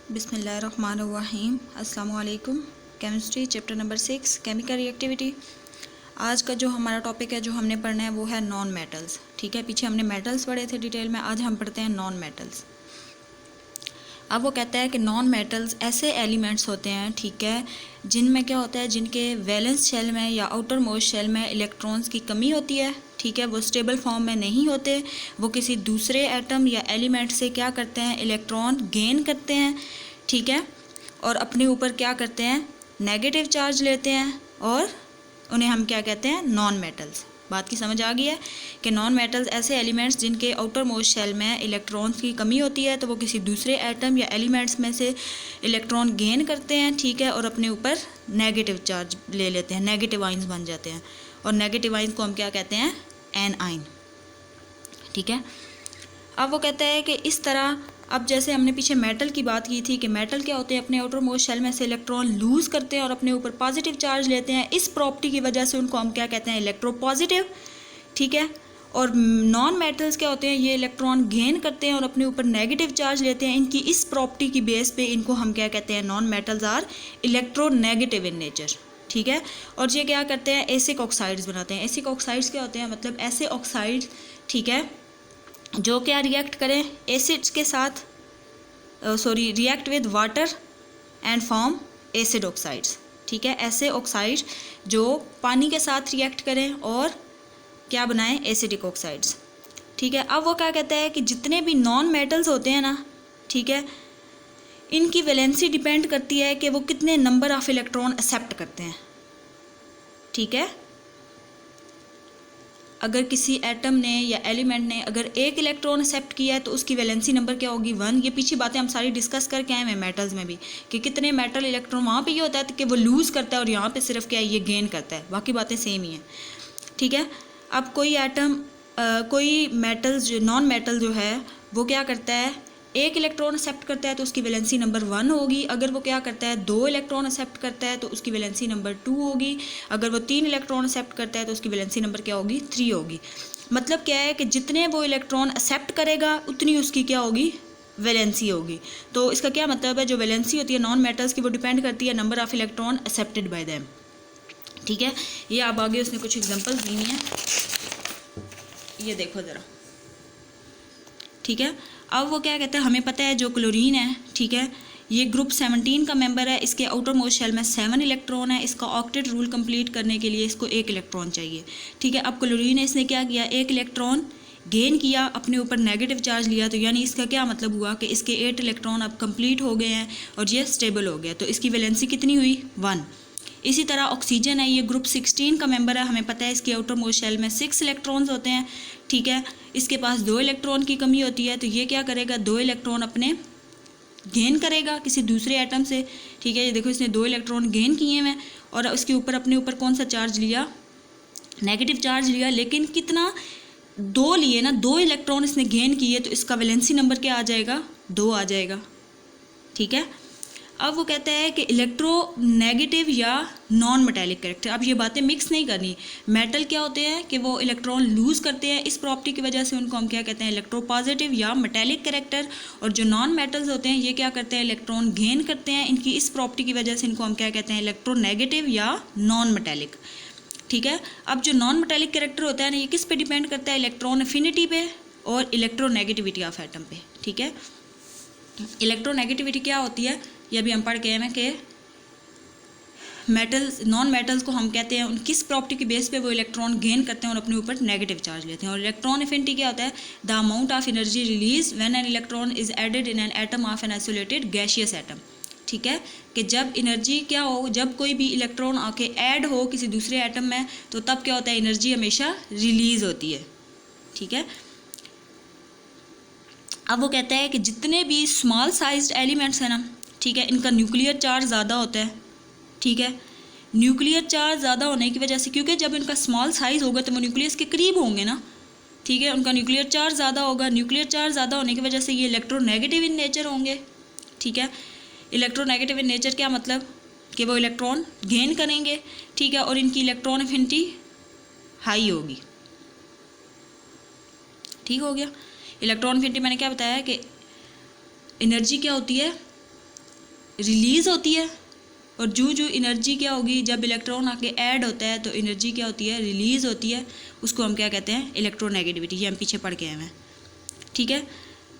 बिस्मिल्लाहिर्रहमानिर्रहीम। अस्सलाम वालेकुम। Chemistry chapter number 6 chemical reactivity. आज का जो हमारा टॉपिक है, जो हमने पढ़ना है, वो है नॉन मेटल्स। ठीक है, पीछे हमने मेटल्स पढ़े थे डिटेल में, आज हम पढ़ते हैं नॉन मेटल्स। अब वो कहता है कि नॉन मेटल्स ऐसे एलिमेंट्स होते हैं, ठीक है, जिनमें क्या होता है, जिनके वैलेंस शेल में या आउटर मोस्ट शेल में इलेक्ट्रॉन्स की कमी होती है। ठीक है, वो स्टेबल फॉर्म में नहीं होते, वो किसी दूसरे एटम या एलिमेंट से क्या करते हैं, इलेक्ट्रॉन गेन करते हैं। ठीक है, और अपने ऊपर क्या करते हैं, नेगेटिव चार्ज लेते हैं, और उन्हें हम क्या कहते हैं, नॉन मेटल्स। बात की समझ आ गई है कि नॉन मेटल्स ऐसे एलिमेंट्स जिनके आउटर मोस्ट शेल में इलेक्ट्रॉन्स की कमी होती है, तो वो किसी दूसरे एटम या एलिमेंट्स में से इलेक्ट्रॉन गेन करते हैं। ठीक है, और अपने ऊपर नेगेटिव चार्ज ले लेते हैं, नेगेटिव आइंस बन जाते हैं, और नेगेटिव आइंस को हम क्या कहते हैं, एन आइन। ठीक है, अब वो कहता है कि इस तरह, अब जैसे हमने पीछे मेटल की बात की थी कि मेटल क्या होते हैं, अपने आउटर मोस्ट शेल में से इलेक्ट्रॉन लूज़ करते हैं और अपने ऊपर पॉजिटिव चार्ज लेते हैं। इस प्रॉपर्टी की वजह से उनको हम क्या कहते हैं, इलेक्ट्रोपॉजिटिव। ठीक है, और नॉन मेटल्स क्या होते हैं, ये इलेक्ट्रॉन गेन करते हैं और अपने ऊपर नेगेटिव चार्ज लेते हैं। इनकी इस प्रॉपर्टी की बेस पे इनको हम क्या कहते हैं, non metals are electronegative in nature. ठीक है, और ये क्या करते हैं, एसिक ऑक्साइड्स बनाते हैं। एसिक ऑक्साइड्स क्या होते हैं, मतलब ऐसे ऑक्साइड्स, ठीक है, जो क्या रिएक्ट करें एसिड्स के साथ, react with water and form acid oxides. ठीक है, ऐसे ऑक्साइड जो पानी के साथ रिएक्ट करें और क्या बनाएं, एसिडिक ऑक्साइड्स। ठीक है, अब वो क्या कहता है कि जितने भी नॉन मेटल्स होते हैं ना, ठीक है, इनकी वैलेंसी डिपेंड करती है कि वो कितने नंबर ऑफ इलेक्ट्रॉन एक्सेप्ट करते हैं। ठीक है, अगर किसी एटम ने या एलिमेंट ने अगर एक इलेक्ट्रॉन एक्सेप्ट किया है तो उसकी वैलेंसी नंबर क्या होगी, 1। ये पीछे बातें हम सारी डिस्कस करके आए हैं मेटल्स में भी, कि कितने मेटल इलेक्ट्रॉन वहाँ पे ये होता है कि वो लूज़ करता है और यहाँ पे सिर्फ क्या है, ये गेन करता है, बाकी बातें सेम ही हैं। ठीक है, अब कोई एटम कोई मेटल्स जो नॉन मेटल जो है वो क्या करता है, एक इलेक्ट्रॉन एक्सेप्ट करता है तो उसकी वैलेंसी नंबर 1 होगी। अगर वो क्या करता है, 2 इलेक्ट्रॉन एक्सेप्ट करता है तो उसकी वैलेंसी नंबर 2 होगी। अगर वो 3 इलेक्ट्रॉन एक्सेप्ट करता है तो उसकी वैलेंसी नंबर क्या होगी, 3 होगी। मतलब क्या है कि जितने वो इलेक्ट्रॉन एक्सेप्ट करेगा उतनी उसकी क्या होगी, वैलेंसी होगी। तो इसका क्या मतलब है, जो वैलेंसी होती है नॉन मेटल्स की, वो डिपेंड करती है number of electron accepted by them. ठीक है, ये अब आगे उसने कुछ एग्जांपल्स दी हैं, ये देखो ज़रा। ठीक है, अब वो क्या कहते हैं, हमें पता है जो क्लोरीन है, ठीक है, ये ग्रुप 17 का मेंबर है। इसके आउटर मोस्ट शेल में 7 इलेक्ट्रॉन है। इसका ऑक्टेट रूल कंप्लीट करने के लिए इसको 1 इलेक्ट्रॉन चाहिए। ठीक है, अब क्लोरीन है, इसने क्या किया, 1 इलेक्ट्रॉन गेन किया, अपने ऊपर नेगेटिव चार्ज लिया, तो यानी इसका क्या मतलब हुआ कि इसके 8 इलेक्ट्रॉन अब कंप्लीट हो गए हैं और ये स्टेबल हो गया, तो इसकी वैलेंसी कितनी हुई, 1। इसी तरह ऑक्सीजन है, ये ग्रुप 16 का मेंबर है। हमें पता है इसके आउटर मोस्ट शेल में 6 इलेक्ट्रॉन्स होते हैं। ठीक है, इसके पास 2 इलेक्ट्रॉन की कमी होती है, तो ये क्या करेगा, 2 इलेक्ट्रॉन अपने गेन करेगा किसी दूसरे एटम से। ठीक है, ये देखो इसने 2 इलेक्ट्रॉन गेन किए हैं और उसके ऊपर अपने ऊपर कौन सा चार्ज लिया, नेगेटिव चार्ज लिया, लेकिन कितना, 2 लिए ना, 2 इलेक्ट्रॉन इसने गेन किए, तो इसका वैलेंसी नंबर क्या आ जाएगा, 2 आ जाएगा। ठीक है, अब वो कहता है कि इलेक्ट्रोनेगेटिव या नॉन मेटेलिक कैरेक्टर। अब ये बातें मिक्स नहीं करनी। मेटल क्या होते हैं कि वो इलेक्ट्रॉन लूज़ करते हैं, इस प्रॉपर्टी की वजह से उनको हम क्या कहते हैं, इलेक्ट्रोपॉजिटिव या मेटेलिक कैरेक्टर। और जो नॉन मेटल्स होते हैं ये क्या करते हैं, इलेक्ट्रॉन गेन करते हैं, इनकी इस प्रॉपर्टी की वजह से इनको हम क्या कहते हैं, इलेक्ट्रोनेगेटिव या नॉन मेटेलिक। ठीक है, अब जो नॉन मेटेलिक कैरेक्टर होता है ना, ये किस पे डिपेंड करता है, इलेक्ट्रॉन एफिनिटी पे और इलेक्ट्रोनेगेटिविटी ऑफ एटम पे। ठीक है, इलेक्ट्रोनेगेटिविटी क्या होती है, ये भी हम पढ़ के हैं कि मेटल्स, नॉन मेटल्स को हम कहते हैं, उन किस प्रॉपर्टी की बेस पे वो इलेक्ट्रॉन गेन करते हैं और अपने ऊपर नेगेटिव चार्ज लेते हैं। और इलेक्ट्रॉन एफिनिटी क्या होता है, the amount of energy release when an electron is added in an atom of an isolated gaseous atom. ठीक है, कि जब एनर्जी क्या हो, जब कोई भी इलेक्ट्रॉन आके ऐड हो किसी दूसरे एटम में, तो तब क्या होता है, एनर्जी हमेशा रिलीज होती है। ठीक है, अब वो कहता है कि जितने भी स्मॉल साइज्ड एलिमेंट्स हैं ना, ठीक है, इनका न्यूक्लियर चार्ज ज़्यादा होता है। ठीक है, न्यूक्लियर चार्ज ज़्यादा होने की वजह से, क्योंकि जब इनका स्मॉल साइज़ होगा तो वो न्यूक्लियस के करीब होंगे ना, ठीक है, उनका न्यूक्लियर चार्ज ज़्यादा होगा। न्यूक्लियर चार्ज ज़्यादा होने की वजह से ये इलेक्ट्रोनेगेटिव इन नेचर होंगे। ठीक है, इलेक्ट्रोनेगेटिव इन नेचर क्या मतलब कि वो इलेक्ट्रॉन गेन करेंगे। ठीक है, और इनकी इलेक्ट्रॉन एफिनिटी हाई होगी। ठीक हो गया, इलेक्ट्रॉन एफिनिटी मैंने क्या बताया कि एनर्जी क्या होती है, रिलीज़ होती है, और जो एनर्जी क्या होगी जब इलेक्ट्रॉन आके ऐड होता है तो एनर्जी क्या होती है, रिलीज़ होती है। उसको हम क्या कहते हैं, इलेक्ट्रोनेगेटिविटी। ये हम पीछे पढ़ के आए हैं, ठीक है।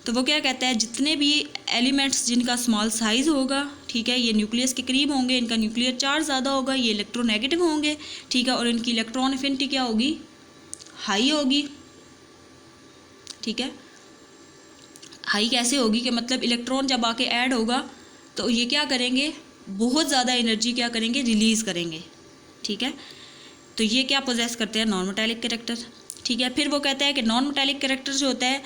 तो वो क्या कहता है, जितने भी एलिमेंट्स जिनका स्मॉल साइज़ होगा, ठीक है, ये न्यूक्लियस के करीब होंगे, इनका न्यूक्लियर चार्ज ज़्यादा होगा, ये इलेक्ट्रोनेगेटिव होंगे, ठीक है, और इनकी इलेक्ट्रॉन एफिनिटी क्या होगी, हाई होगी, ठीक है। हाई कैसे होगी कि मतलब इलेक्ट्रॉन जब आके ऐड होगा तो ये क्या करेंगे, बहुत ज़्यादा एनर्जी क्या करेंगे, रिलीज़ करेंगे, ठीक है। तो ये क्या पोजेस करते हैं, नॉन मेटालिक कैरेक्टर, ठीक है। फिर वो कहता है कि नॉन मेटालिक कैरेक्टर जो होता है,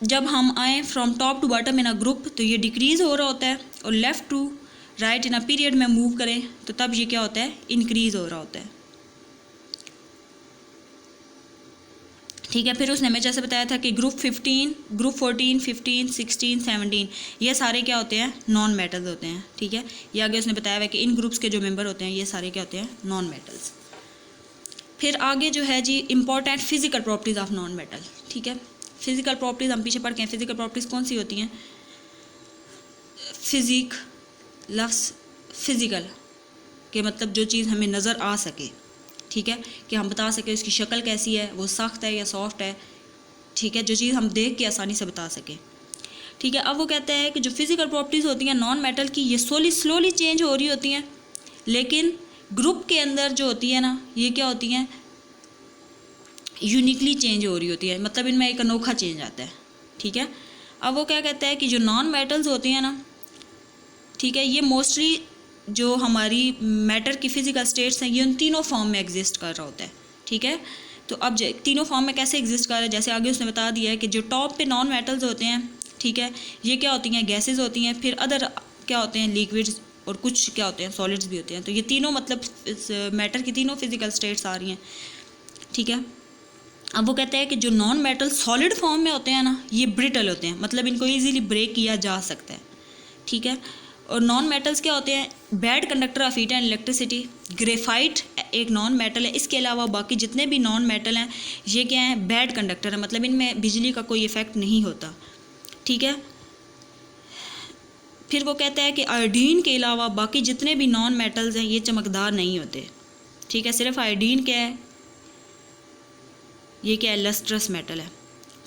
जब हम आए from top to bottom in a group तो ये डिक्रीज़ हो रहा होता है, और left to right in a period में मूव करें तो तब ये क्या होता है, इंक्रीज़ हो रहा होता है, ठीक है। फिर उसने हमें जैसे बताया था कि ग्रुप 14, 15, 16, 17 ये सारे क्या होते हैं, नॉन मेटल्स होते हैं, ठीक है। ये आगे उसने बताया हुआ कि इन ग्रुप्स के जो मेंबर होते हैं ये सारे क्या होते हैं, नॉन मेटल्स। फिर आगे जो है जी, important physical properties of non metal, ठीक है। फिजिकल प्रॉपर्टीज़ हम पीछे पढ़ के हैं। फिजिकल प्रॉपर्टीज़ कौन सी होती हैं, फिजिक लफ्ज़ फिजिकल के मतलब जो चीज़ हमें नज़र आ सके, ठीक है, कि हम बता सकें उसकी शक्ल कैसी है, वो सख्त है या सॉफ्ट है, ठीक है, जो चीज़ हम देख के आसानी से बता सकें, ठीक है। अब वो कहता है कि जो फिज़िकल प्रॉपर्टीज़ होती हैं नॉन मेटल की, ये स्लोली चेंज हो रही होती हैं, लेकिन ग्रुप के अंदर जो होती है ना, ये क्या होती हैं, यूनिकली चेंज हो रही होती है, मतलब इनमें एक अनोखा चेंज आता है, ठीक है। अब वो क्या कहता है कि जो नॉन मेटल्स होती हैं ना, ठीक है, ये मोस्टली जो हमारी मैटर की फ़िज़िकल स्टेट्स हैं ये उन तीनों फॉर्म में एग्जिस्ट कर रहा होता है, ठीक है। तो अब तीनों फॉर्म में कैसे एग्जिस्ट कर रहा है, जैसे आगे उसने बता दिया है कि जो टॉप पे नॉन मेटल्स होते हैं, ठीक है, ये क्या होती हैं, गैसेज होती हैं, फिर अदर क्या होते हैं, लिक्विड्स, और कुछ क्या होते हैं, सॉलिड्स भी होते हैं। तो ये तीनों मतलब मैटर की तीनों फिज़िकल स्टेट्स आ रही हैं, ठीक है। अब वो कहते हैं कि जो नॉन मेटल सॉलिड फॉर्म में होते हैं ना, ये ब्रिटल होते हैं, मतलब इनको ईजीली ब्रेक किया जा सकता है, ठीक है। और नॉन मेटल्स क्या होते हैं, bad conductor of heat and electricity. Graphite एक नॉन मेटल है, इसके अलावा बाकी जितने भी नॉन मेटल हैं ये क्या हैं, बैड कंडक्टर है, मतलब इनमें बिजली का कोई इफेक्ट नहीं होता, ठीक है। फिर वो कहता है कि आयोडीन के अलावा बाकी जितने भी नॉन मेटल्स हैं ये चमकदार नहीं होते, ठीक है। सिर्फ आयोडीन क्या है, ये क्या है, लस्ट्रस मेटल है,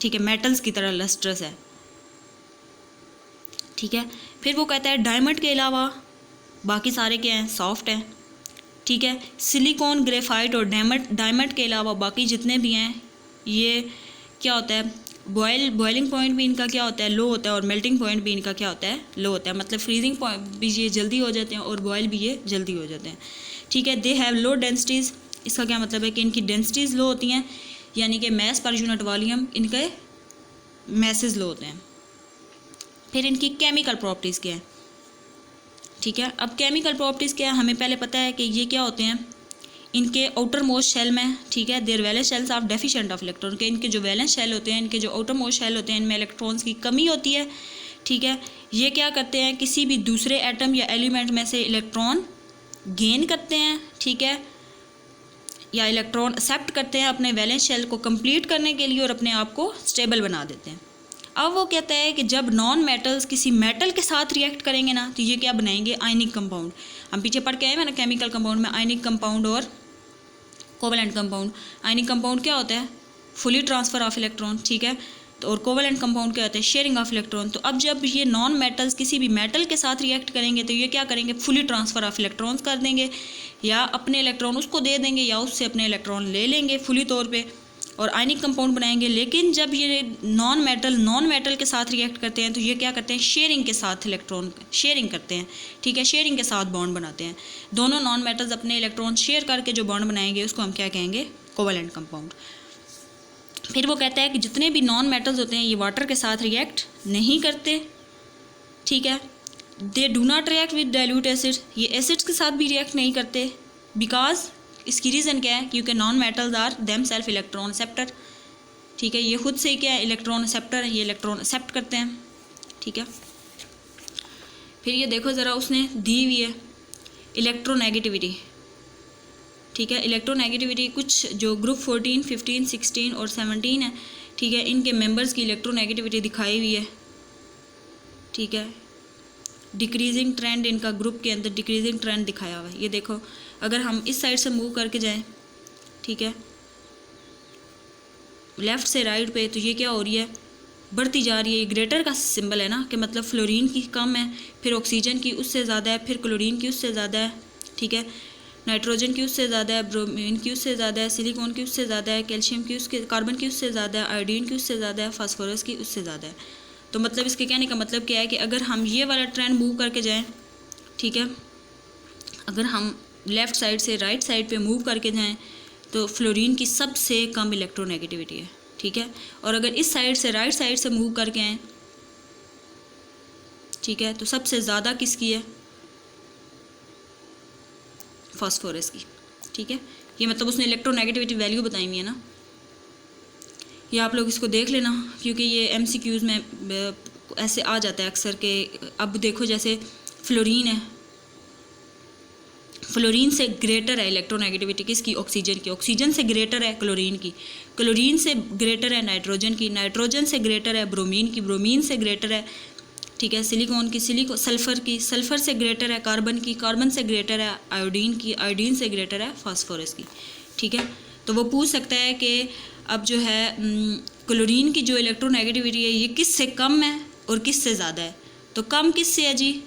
ठीक है, मेटल्स की तरह लस्ट्रस है, ठीक है। फिर वो कहता है डायमंड के अलावा बाकी सारे क्या हैं, सॉफ्ट हैं, ठीक है। सिलिकॉन, ग्रेफाइट और डायमंड के अलावा बाकी जितने भी हैं ये क्या होता है, बॉइलिंग पॉइंट भी इनका क्या होता है, लो होता है, और मेल्टिंग पॉइंट भी इनका क्या होता है, लो होता है, मतलब फ्रीजिंग पॉइंट भी ये जल्दी हो जाते हैं और बॉयल भी ये जल्दी हो जाते हैं, ठीक है। दे हैव लो डेंसिटीज़, इसका क्या मतलब है कि इनकी डेंसिटीज़ लो होती हैं, यानी कि मैस पर यूनिट वॉल्यूम इनके मैसेज लो होते हैं। फिर इनकी केमिकल प्रॉपर्टीज़ क्या है, ठीक है। अब केमिकल प्रॉपर्टीज़ क्या है, हमें पहले पता है कि ये क्या होते हैं, इनके आउटर मोस्ट शेल में, ठीक है, there valence shells of deficient of electron, के इनके जो वैलेंस शेल होते हैं, इनके जो आउटर मोस्ट शेल होते हैं, इनमें इलेक्ट्रॉन्स की कमी होती है, ठीक है। ये क्या करते हैं, किसी भी दूसरे एटम या एलिमेंट में से इलेक्ट्रॉन गेन करते हैं, ठीक है, या इलेक्ट्रॉन एक्सेप्ट करते हैं अपने वैलेंस शेल को कंप्लीट करने के लिए और अपने आप को स्टेबल बना देते हैं। अब वो कहता है कि जब नॉन मेटल्स किसी मेटल के साथ रिएक्ट करेंगे ना तो ये क्या बनाएंगे, आयनिक कंपाउंड। हम पीछे पढ़ के आए हैं ना केमिकल कंपाउंड में, आयनिक कंपाउंड और कोवेलेंट कंपाउंड। आयनिक कंपाउंड क्या होता है, फुली ट्रांसफ़र ऑफ इलेक्ट्रॉन, ठीक है, तो और कोवेलेंट कंपाउंड क्या होता है, शेयरिंग ऑफ इलेक्ट्रॉन। तो अब जब ये नॉन मेटल्स किसी भी मेटल के साथ रिएक्ट करेंगे तो ये क्या करेंगे, फुली ट्रांसफ़र ऑफ इलेक्ट्रॉन्स कर देंगे, या अपने इलेक्ट्रॉन उसको दे देंगे या उससे अपने इलेक्ट्रॉन ले लेंगे फुली तौर पे और आयनिक कंपाउंड बनाएंगे। लेकिन जब ये नॉन मेटल के साथ रिएक्ट करते हैं तो ये क्या करते हैं, शेयरिंग के साथ इलेक्ट्रॉन शेयरिंग करते हैं, ठीक है, शेयरिंग के साथ बॉन्ड बनाते हैं। दोनों नॉन मेटल्स अपने इलेक्ट्रॉन शेयर करके जो बॉन्ड बनाएंगे उसको हम क्या कहेंगे, कोवेलेंट कंपाउंड। फिर वो कहता है कि जितने भी नॉन मेटल्स होते हैं ये वाटर के साथ रिएक्ट नहीं करते, ठीक है। They do not react with dilute acid, ये एसिड्स के साथ भी रिएक्ट नहीं करते, बिकॉज इसकी रीज़न क्या है, क्योंकि non metals are themselves electron acceptor, ठीक है, ये खुद से क्या है, इलेक्ट्रॉन एक्सेप्टर है, ये इलेक्ट्रॉन एक्सेप्ट करते हैं, ठीक है। फिर ये देखो ज़रा उसने दी हुई है इलेक्ट्रोनेगेटिविटी, ठीक है। इलेक्ट्रोनेगेटिविटी कुछ जो ग्रुप 14, 15, 16 और 17 है, ठीक है, इनके मेंबर्स की इलेक्ट्रोनेगेटिविटी दिखाई हुई है, ठीक है, डिक्रीजिंग ट्रेंड इनका ग्रुप के अंदर डिक्रीजिंग ट्रेंड दिखाया हुआ है। ये देखो, अगर हम इस साइड से मूव करके जाएं, ठीक है, लेफ़्ट से राइट पे, तो ये क्या हो रही है, बढ़ती जा रही है। ये ग्रेटर का सिंबल है ना, कि मतलब फ्लोरीन की कम है, फिर ऑक्सीजन की उससे ज़्यादा है, फिर क्लोरीन की उससे ज़्यादा है, ठीक है, नाइट्रोजन की उससे ज़्यादा है, ब्रोमीन की उससे ज़्यादा है, सिलिकॉन की उससे ज़्यादा है, कैल्शियम की उसके, कार्बन की उससे ज़्यादा है, आयोडीन की उससे ज़्यादा है, फास्फोरस की उससे ज़्यादा है। तो मतलब इसके कहने का मतलब क्या है कि अगर हम ये वाला ट्रेंड मूव करके जाएं, ठीक है, अगर हम लेफ़्ट साइड से राइट साइड पे मूव करके जाएं तो फ्लोरीन की सबसे कम इलेक्ट्रोनेगेटिविटी है, ठीक है। और अगर इस साइड से राइट साइड से मूव करके आएँ, ठीक है, तो सबसे ज़्यादा किसकी है, फास्फोरस की, ठीक है। ये मतलब उसने इलेक्ट्रोनेगेटिविटी वैल्यू बताई हुई है ना, ये आप लोग इसको देख लेना, क्योंकि ये MCQs में ऐसे आ जाता है अक्सर के। अब देखो जैसे फ्लोरीन है, फ्लोरीन से ग्रेटर है इलेक्ट्रोनेगेटिविटी किसकी, ऑक्सीजन की, ऑक्सीजन से ग्रेटर है क्लोरीन की, क्लोरीन से ग्रेटर है नाइट्रोजन की, नाइट्रोजन से ग्रेटर है ब्रोमीन की, ब्रोमीन से ग्रेटर है, ठीक है, सिलिकॉन की, सल्फ़र की, सल्फ़र से ग्रेटर है कार्बन की, कार्बन से ग्रेटर है आयोडीन की, आयोडीन से ग्रेटर है फास्फोरस की, ठीक है। तो वो पूछ सकता है कि अब जो है क्लोरीन की जो इलेक्ट्रोनेगेटिविटी है ये किस से कम है और किस से ज़्यादा है। तो कम किस से है जी,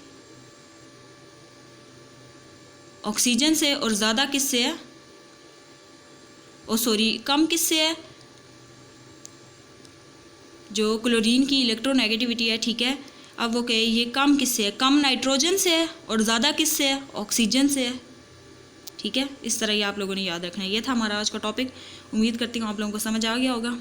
ऑक्सीजन से, और ज़्यादा किस से है, कम किस से है, जो क्लोरीन की इलेक्ट्रोनेगेटिविटी है, ठीक है। अब वो कहे ये कम किससे है, कम नाइट्रोजन से है, और ज़्यादा किससे है, ऑक्सीजन से है, ठीक है। इस तरह ये आप लोगों ने याद रखना है। ये था हमारा आज का टॉपिक। उम्मीद करती हूँ आप लोगों को समझ आ गया होगा।